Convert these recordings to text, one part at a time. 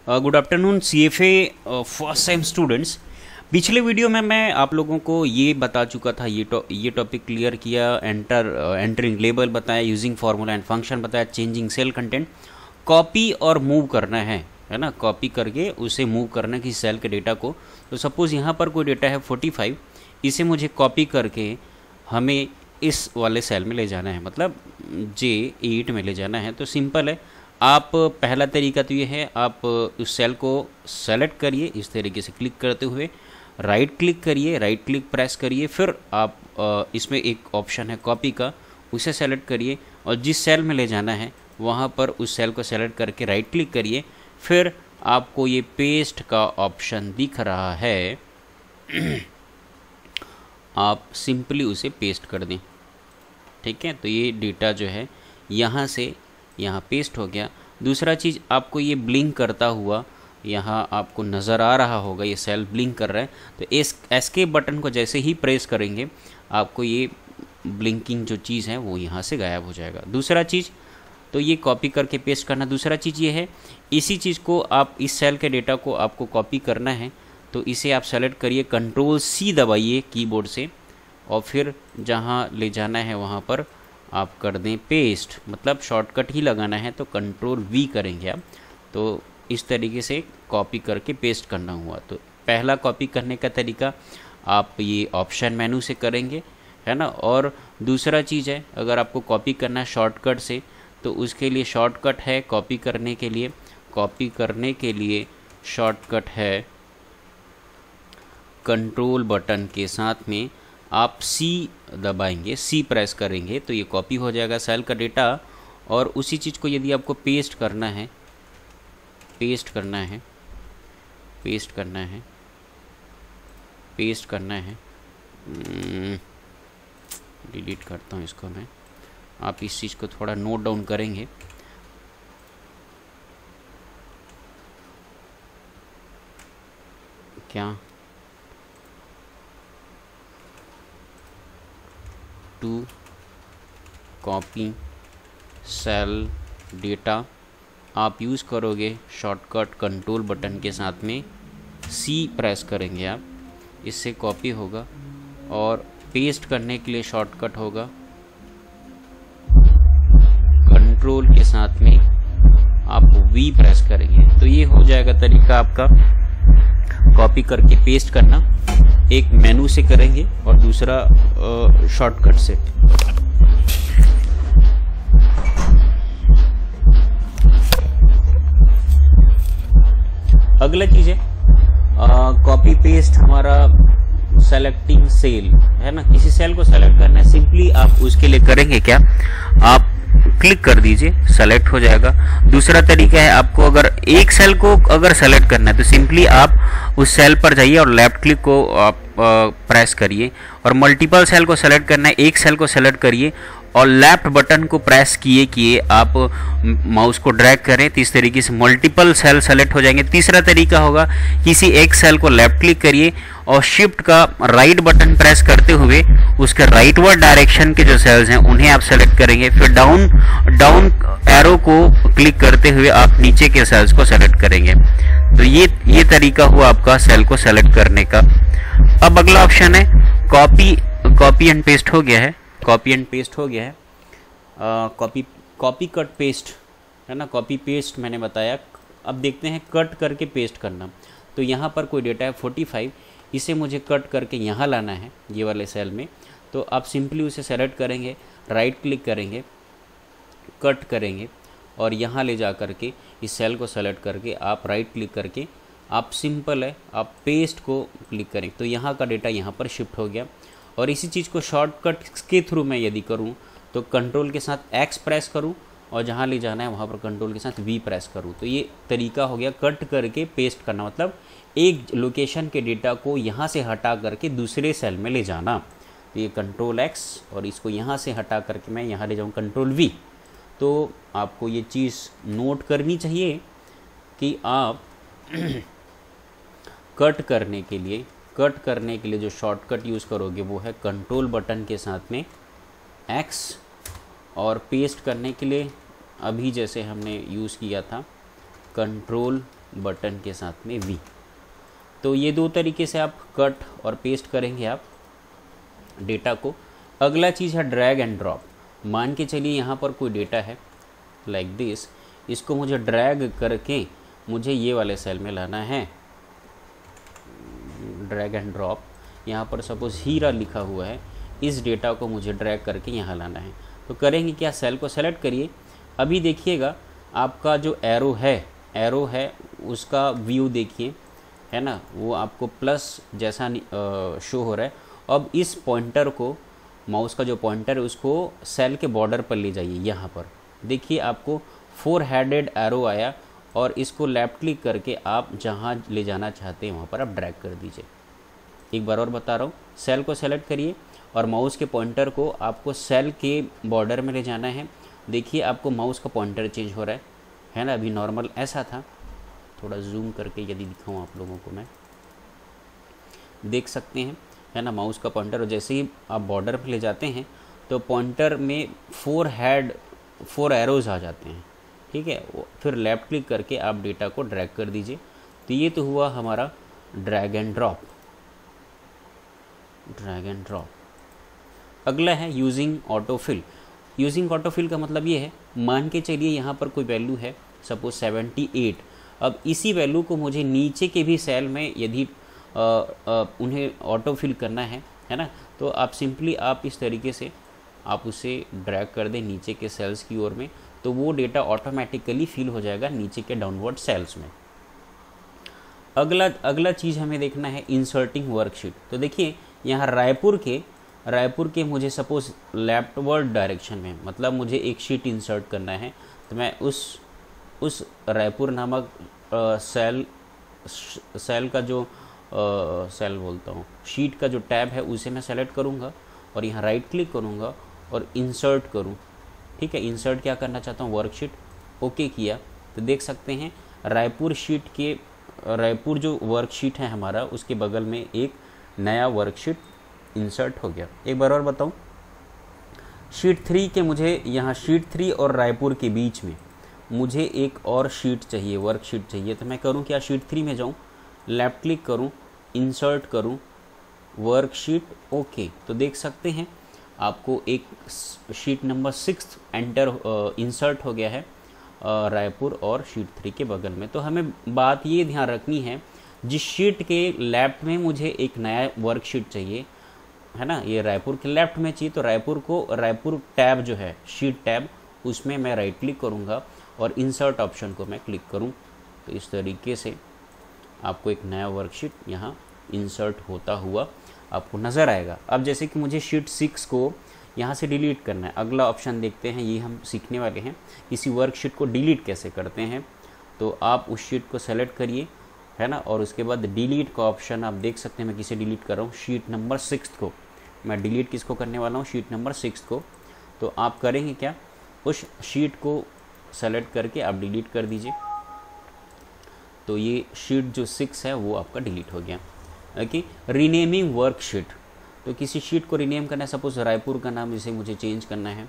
Good afternoon CFA first time students. पिछले video में मैं आप लोगों को ये बता चुका था, ये टॉपिक क्लियर किया, एंटरिंग लेबल बताया, यूजिंग फार्मूला एंड फंक्शन बताया, चेंजिंग सेल कंटेंट, कॉपी और मूव करना है ना, कॉपी करके उसे मूव करना है किसी सेल के डेटा को। तो सपोज़ यहाँ पर कोई डेटा है 45, इसे मुझे कॉपी करके हमें इस वाले सेल में ले जाना है, मतलब J8 में ले जाना है। तो सिंपल है, आप पहला तरीका तो ये है, आप उस सेल को सेलेक्ट करिए इस तरीके से क्लिक करते हुए, राइट क्लिक करिए, राइट क्लिक प्रेस करिए, फिर आप इसमें एक ऑप्शन है कॉपी का, उसे सेलेक्ट करिए और जिस सेल में ले जाना है वहाँ पर उस सेल को सेलेक्ट करके राइट क्लिक करिए, फिर आपको ये पेस्ट का ऑप्शन दिख रहा है, आप सिंपली उसे पेस्ट कर दें। ठीक है, तो ये डेटा जो है यहाँ से यहाँ पेस्ट हो गया। दूसरा चीज़, आपको ये ब्लिंक करता हुआ यहाँ आपको नज़र आ रहा होगा, ये सेल ब्लिंक कर रहा है, तो एस्केप बटन को जैसे ही प्रेस करेंगे आपको ये ब्लिंकिंग जो चीज़ है वो यहाँ से गायब हो जाएगा। दूसरा चीज़, तो ये कॉपी करके पेस्ट करना। दूसरा चीज़ ये है, इसी चीज़ को आप इस सेल के डेटा को आपको कॉपी करना है, तो इसे आप सेलेक्ट करिए, Ctrl+C दबाइए कीबोर्ड से और फिर जहाँ ले जाना है वहाँ पर आप कर दें पेस्ट, मतलब शॉर्टकट ही लगाना है तो Ctrl+V करेंगे आप। तो इस तरीके से कॉपी करके पेस्ट करना हुआ। तो पहला कॉपी करने का तरीका आप ये ऑप्शन मेनू से करेंगे, है ना। और दूसरा चीज़ है, अगर आपको कॉपी करना है शॉर्टकट से, तो उसके लिए शॉर्टकट है कॉपी करने के लिए शॉर्टकट है कंट्रोल बटन के साथ में आप C दबाएंगे, C प्रेस करेंगे तो ये कॉपी हो जाएगा सेल का डेटा। और उसी चीज़ को यदि आपको पेस्ट करना है, डिलीट करता हूँ इसको मैं, आप इस चीज़ को थोड़ा नोट डाउन करेंगे। क्या टू कॉपी सेल डेटा आप यूज़ करोगे शॉर्टकट कंट्रोल बटन के साथ में C प्रेस करेंगे आप, इससे कॉपी होगा। और पेस्ट करने के लिए शॉर्टकट होगा कंट्रोल के साथ में आप V प्रेस करेंगे। तो ये हो जाएगा तरीका आपका कॉपी करके पेस्ट करना। एक मेनू से करेंगे और दूसरा शॉर्टकट से। अगला चीज़ है कॉपी पेस्ट, हमारा सेलेक्टिंग सेल है ना, किसी सेल को सेलेक्ट करना है, सिंपली आप उसके लिए करेंगे क्या, आप क्लिक कर दीजिए, सेलेक्ट हो जाएगा। दूसरा तरीका है, आपको अगर एक सेल को अगर सेलेक्ट करना है तो सिंपली आप उस सेल पर जाइए और लेफ्ट क्लिक को आप प्रेस करिए। और मल्टीपल सेल को सेलेक्ट करना है, एक सेल को सेलेक्ट करिए और लेफ्ट बटन को प्रेस किए आप माउस को ड्रैग करें, तो इस तरीके से मल्टीपल सेल सेलेक्ट हो जाएंगे। तीसरा तरीका होगा, किसी एक सेल को लेफ्ट क्लिक करिए और शिफ्ट का राइट बटन प्रेस करते हुए उसके राइटवर्ड डायरेक्शन के जो सेल्स हैं उन्हें आप सेलेक्ट करेंगे। फिर डाउन एरो को क्लिक करते हुए आप नीचे के सेल्स को सेलेक्ट करेंगे। तो ये तरीका हुआ आपका सेल को सेलेक्ट करने का। अब अगला ऑप्शन है कॉपी एंड पेस्ट हो गया है, कॉपी कट पेस्ट है ना, कॉपी पेस्ट मैंने बताया। अब देखते हैं कट करके पेस्ट करना। तो यहाँ पर कोई डेटा है 45, इसे मुझे कट करके यहाँ लाना है ये वाले सेल में। तो आप सिंपली उसे सेलेक्ट करेंगे, राइट क्लिक करेंगे, कट करेंगे और यहाँ ले जा करके इस सेल को सेलेक्ट करके आप राइट क्लिक करके आप सिंपल है आप पेस्ट को क्लिक करें, तो यहाँ का डेटा यहाँ पर शिफ्ट हो गया। और इसी चीज़ को शॉर्टकट के थ्रू मैं यदि करूँ तो कंट्रोल के साथ X प्रेस करूँ और जहाँ ले जाना है वहाँ पर कंट्रोल के साथ V प्रेस करूँ। तो ये तरीका हो गया कट करके पेस्ट करना, मतलब एक लोकेशन के डेटा को यहाँ से हटा करके दूसरे सेल में ले जाना। तो ये Ctrl+X और इसको यहाँ से हटा करके मैं यहाँ ले जाऊँ Ctrl+V। तो आपको ये चीज़ नोट करनी चाहिए कि आप कट करने के लिए जो शॉर्टकट यूज़ करोगे वो है कंट्रोल बटन के साथ में X, और पेस्ट करने के लिए अभी जैसे हमने यूज़ किया था Ctrl+V बटन के साथ में V। तो ये दो तरीके से आप कट और पेस्ट करेंगे आप डेटा को। अगला चीज़ है ड्रैग एंड ड्रॉप। मान के चलिए यहाँ पर कोई डेटा है लाइक दिस, इसको मुझे ड्रैग करके मुझे ये वाले सेल में लाना है। ड्रैग एंड ड्रॉप, यहाँ पर सपोज हीरा लिखा हुआ है, इस डेटा को मुझे ड्रैग करके यहाँ लाना है। तो करेंगे क्या, सेल को सेलेक्ट करिए। अभी देखिएगा आपका जो एरो है उसका व्यू देखिए, है ना, वो आपको प्लस जैसा शो हो रहा है। अब इस पॉइंटर को, माउस का जो पॉइंटर है उसको सेल के बॉर्डर पर ले जाइए। यहाँ पर देखिए आपको 4 हेडेड एरो आया और इसको लेफ्ट क्लिक करके आप जहाँ ले जाना चाहते हैं वहाँ पर आप ड्रैग कर दीजिए। एक बार और बता रहा हूँ, सेल को सेलेक्ट करिए और माउस के पॉइंटर को आपको सेल के बॉर्डर में ले जाना है। देखिए आपको माउस का पॉइंटर चेंज हो रहा है ना। अभी नॉर्मल ऐसा था, थोड़ा जूम करके यदि दिखाऊँ आप लोगों को, मैं देख सकते हैं, है ना, माउस का पॉइंटर। और जैसे ही आप बॉर्डर पर ले जाते हैं तो पॉइंटर में 4 एरोज आ जाते हैं, ठीक है। फिर लेफ्ट क्लिक करके आप डेटा को ड्रैग कर दीजिए। तो ये तो हुआ हमारा ड्रैग एंड ड्रॉप। अगला है यूजिंग ऑटोफिल। यूजिंग ऑटोफिल का मतलब ये है, मान के चलिए यहाँ पर कोई वैल्यू है सपोज 78। अब इसी वैल्यू को मुझे नीचे के भी सेल में यदि उन्हें ऑटोफिल करना है ना, तो आप सिंपली आप इस तरीके से आप उसे ड्रैग कर दें नीचे के सेल्स की ओर में, तो वो डेटा ऑटोमेटिकली फिल हो जाएगा नीचे के डाउनवर्ड सेल्स में। अगला चीज़ हमें देखना है इंसर्टिंग वर्कशीट। तो देखिए यहाँ रायपुर के मुझे सपोज लेफ्टवर्ड डायरेक्शन में, मतलब मुझे एक शीट इंसर्ट करना है। तो मैं उस रायपुर नामक सेल का जो सेल बोलता हूँ, शीट का जो टैब है उसे मैं सेलेक्ट करूँगा और यहाँ राइट क्लिक करूँगा और इंसर्ट करूँ, ठीक है। इंसर्ट क्या करना चाहता हूँ, वर्कशीट, ओके किया। तो देख सकते हैं रायपुर जो वर्कशीट है हमारा, उसके बगल में एक नया वर्कशीट इंसर्ट हो गया। एक बार और बताऊँ, शीट 3 के मुझे यहाँ शीट 3 और रायपुर के बीच में मुझे एक और शीट चाहिए, वर्कशीट चाहिए। तो मैं करूँ क्या, शीट 3 में जाऊँ, लेफ्ट क्लिक करूँ, इंसर्ट करूँ, वर्कशीट, ओके। तो देख सकते हैं आपको एक शीट नंबर 6 इंसर्ट हो गया है रायपुर और शीट 3 के बगल में। तो हमें बात ये ध्यान रखनी है, जिस शीट के लेफ्ट में मुझे एक नया वर्कशीट चाहिए, है ना, ये रायपुर के लेफ्ट में चाहिए, तो रायपुर टैब जो है, शीट टैब, उसमें मैं राइट क्लिक करूँगा और इंसर्ट ऑप्शन को मैं क्लिक करूँ। तो इस तरीके से आपको एक नया वर्कशीट यहाँ इंसर्ट होता हुआ आपको नज़र आएगा। अब जैसे कि मुझे शीट 6 को यहाँ से डिलीट करना है, अगला ऑप्शन देखते हैं, ये हम सीखने वाले हैं किसी वर्कशीट को डिलीट कैसे करते हैं। तो आप उस शीट को सेलेक्ट करिए, है ना, और उसके बाद डिलीट का ऑप्शन आप देख सकते हैं। मैं किसे डिलीट कर रहा हूँ, शीट नंबर 6 को मैं डिलीट किसको करने वाला हूँ, शीट नंबर 6 को। तो आप करेंगे क्या, उस शीट को सेलेक्ट करके आप डिलीट कर दीजिए। तो ये शीट जो 6 है वो आपका डिलीट हो गया। ओके, रीनेमिंग वर्कशीट, तो किसी शीट को रीनेम करना है, सपोज रायपुर का नाम इसे मुझे चेंज करना है,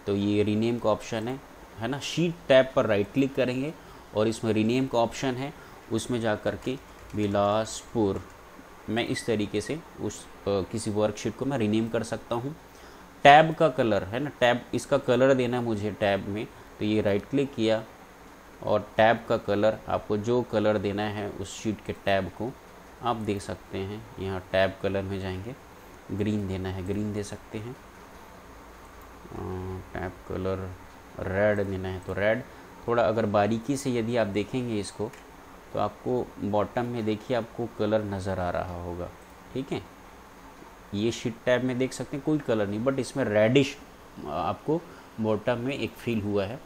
तो ये रीनेम का ऑप्शन है ना। शीट टैब पर राइट क्लिक करेंगे और इसमें रीनेम का ऑप्शन है, उसमें जा कर के बिलासपुर, मैं इस तरीके से उस किसी वर्कशीट को मैं रीनेम कर सकता हूँ। टैब का कलर है ना, टैब इसका कलर देना मुझे टैब में, तो ये राइट क्लिक किया और टैब का कलर, आपको जो कलर देना है उस शीट के टैब को आप दे सकते हैं। यहाँ टैब कलर में जाएंगे, ग्रीन देना है, ग्रीन दे सकते हैं। टैब कलर रेड देना है तो रेड। थोड़ा अगर बारीकी से यदि आप देखेंगे इसको, तो आपको बॉटम में देखिए आपको कलर नज़र आ रहा होगा, ठीक है। ये शीट टैब में देख सकते हैं कोई कलर नहीं, बट इसमें रेडिश आपको बॉटम में एक फील हुआ है।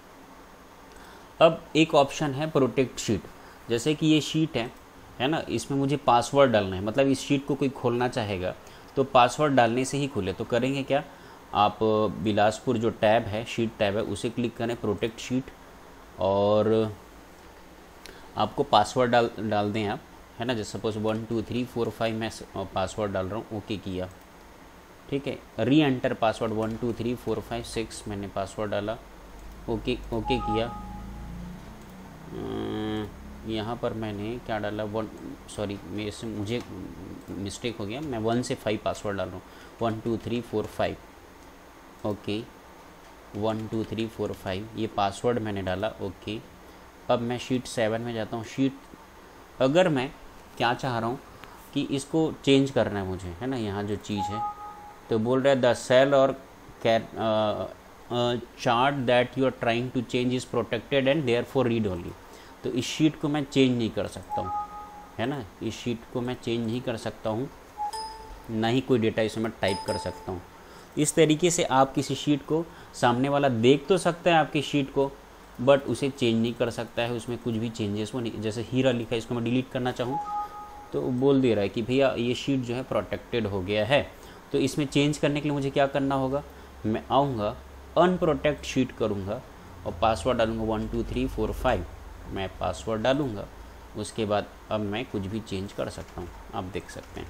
अब एक ऑप्शन है प्रोटेक्ट शीट, जैसे कि ये शीट है ना, इसमें मुझे पासवर्ड डालना है, मतलब इस शीट को कोई खोलना चाहेगा तो पासवर्ड डालने से ही खुले। तो करेंगे क्या, आप बिलासपुर जो टैब है, शीट टैब है, उसे क्लिक करें, प्रोटेक्ट शीट, और आपको पासवर्ड डाल दें आप, है ना। जैसे सपोज 1 2 3 4 5 मैं पासवर्ड डाल रहा हूँ, ओके किया, ठीक है। री एंटर पासवर्ड 1 2 3 4 5 6 मैंने पासवर्ड डाला, ओके किया। यहाँ पर मैंने क्या डाला, मुझे मिस्टेक हो गया, मैं 1 से 5 पासवर्ड डाल रहा हूँ, 1 2 3 4 5, ओके 1 2 3 4 5 ये पासवर्ड मैंने डाला, ओके। अब मैं शीट 7 में जाता हूँ। अगर मैं क्या चाह रहा हूँ कि इसको चेंज करना है मुझे, है ना, यहाँ जो चीज़ है, तो बोल रहा है the cell or chart that you are trying to change is protected and therefore read only. तो इस शीट को मैं चेंज नहीं कर सकता हूँ, है ना, इस शीट को मैं चेंज नहीं कर सकता हूँ, ना ही कोई डेटा इसमें मैं टाइप कर सकता हूँ। इस तरीके से आप किसी शीट को, सामने वाला देख तो सकता है आपकी शीट को, बट उसे चेंज नहीं कर सकता है, उसमें कुछ भी चेंजेस वो नहीं। जैसे हीरा लिखा है, इसको मैं डिलीट करना चाहूँ तो बोल दे रहा है कि भैया ये शीट जो है प्रोटेक्टेड हो गया है। तो इसमें चेंज करने के लिए मुझे क्या करना होगा, मैं आऊँगा अनप्रोटेक्ट शीट करूँगा और पासवर्ड डालूँगा 1 2 3 4 5, मैं पासवर्ड डालूँगा, उसके बाद अब मैं कुछ भी चेंज कर सकता हूँ, आप देख सकते हैं।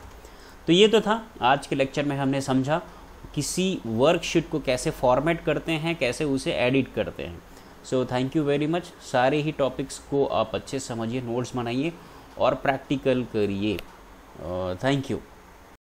तो ये तो था आज के लेक्चर में, हमने समझा किसी वर्कशीट को कैसे फॉर्मेट करते हैं, कैसे उसे एडिट करते हैं। So thank you very much. सारे ही टॉपिक्स को आप अच्छे से समझिए, नोट्स बनाइए और प्रैक्टिकल करिए। Thank you.